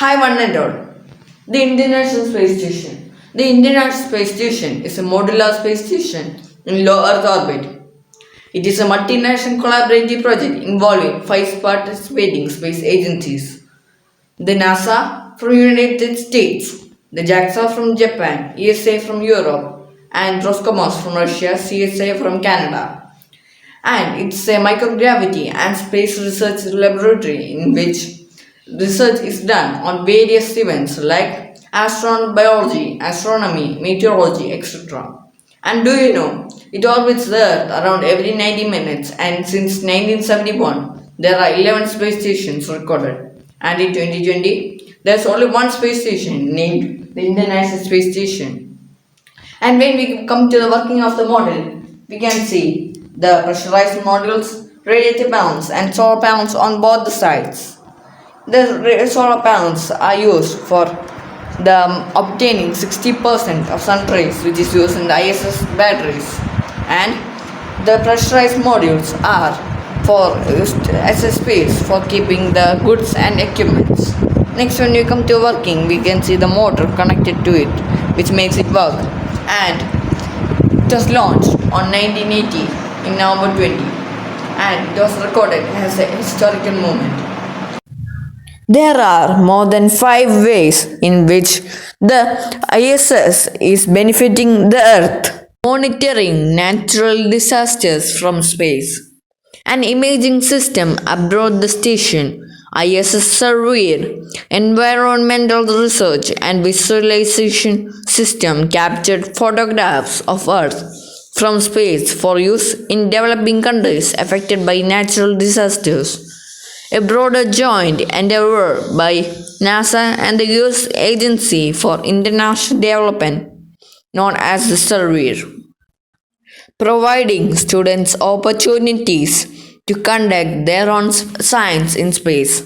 Hi, one and all. The International Space Station. The International Space Station is a modular space station in low Earth orbit. It is a multinational collaborative project involving five participating space agencies: the NASA from United States, the JAXA from Japan, ESA from Europe, and Roscosmos from Russia, CSA from Canada. And it's a microgravity and space research laboratory in which research is done on various events like astrobiology, astronomy, meteorology, etc. And do you know, it orbits the Earth around every 90 minutes, and since 1971, there are 11 space stations recorded. And in 2020, there's only one space station named the International Space Station. And when we come to the working of the model, we can see the pressurized modules, radiator panels, and solar panels on both the sides. The solar panels are used for obtaining 60% of sun rays, which is used in the ISS batteries, and the pressurized modules are for used as a space for keeping the goods and equipments. Next, when we come to working, we can see the motor connected to it, which makes it work, and it was launched on 1980 in November 20, and it was recorded as a historical moment. There are more than 5 ways in which the ISS is benefiting the Earth. Monitoring natural disasters from space. An imaging system aboard the station, ISS Surveyor, environmental research and visualization system captured photographs of Earth from space for use in developing countries affected by natural disasters. A broader joint endeavor by NASA and the US Agency for International Development, known as the Surveyor, providing students opportunities to conduct their own science in space.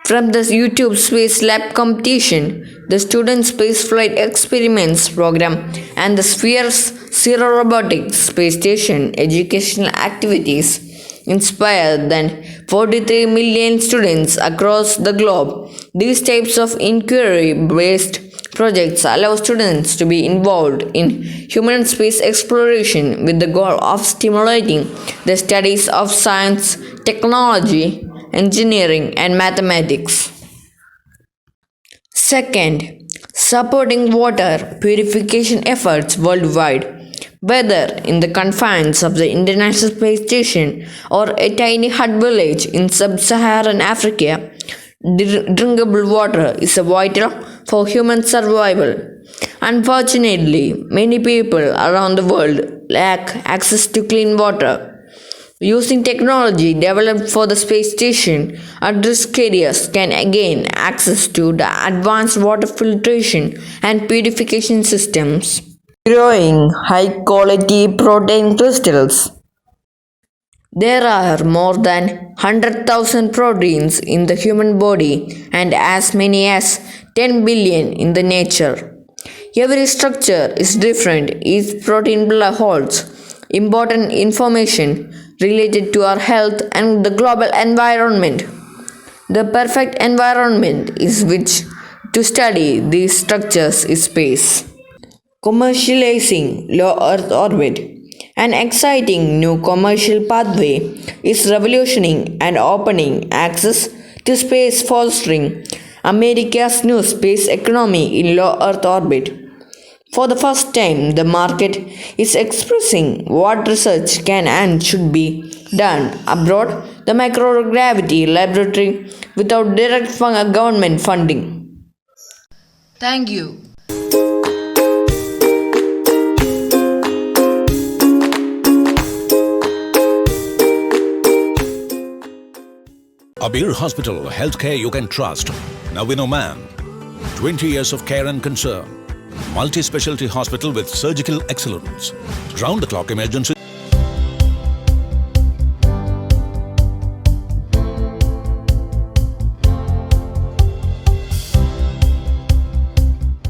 From the YouTube Space Lab competition, the Student Spaceflight Experiments program, and the Sphere's Zero Robotics Space Station educational activities inspire than 43 million students across the globe. These types of inquiry-based projects allow students to be involved in human space exploration with the goal of stimulating the studies of science, technology, engineering, and mathematics. Second, supporting water purification efforts worldwide. Whether in the confines of the International Space Station or a tiny hut village in sub-Saharan Africa, drinkable water is vital for human survival. Unfortunately, many people around the world lack access to clean water. Using technology developed for the space station, at-risk areas can gain access to the advanced water filtration and purification systems. Growing high quality protein crystals. There are more than 100,000 proteins in the human body and as many as 10 billion in the nature. Every structure is different. Each protein holds important information related to our health and the global environment. The perfect environment is which to study these structures is space. Commercializing low Earth orbit. An exciting new commercial pathway is revolutioning and opening access to space, fostering America's new space economy in low Earth orbit. For the first time, the market is expressing what research can and should be done abroad, the microgravity laboratory, without direct government funding. Thank you. Abir Hospital, healthcare you can trust. Now we know man. 20 years of care and concern. Multi-specialty hospital with surgical excellence. Round-the-clock emergency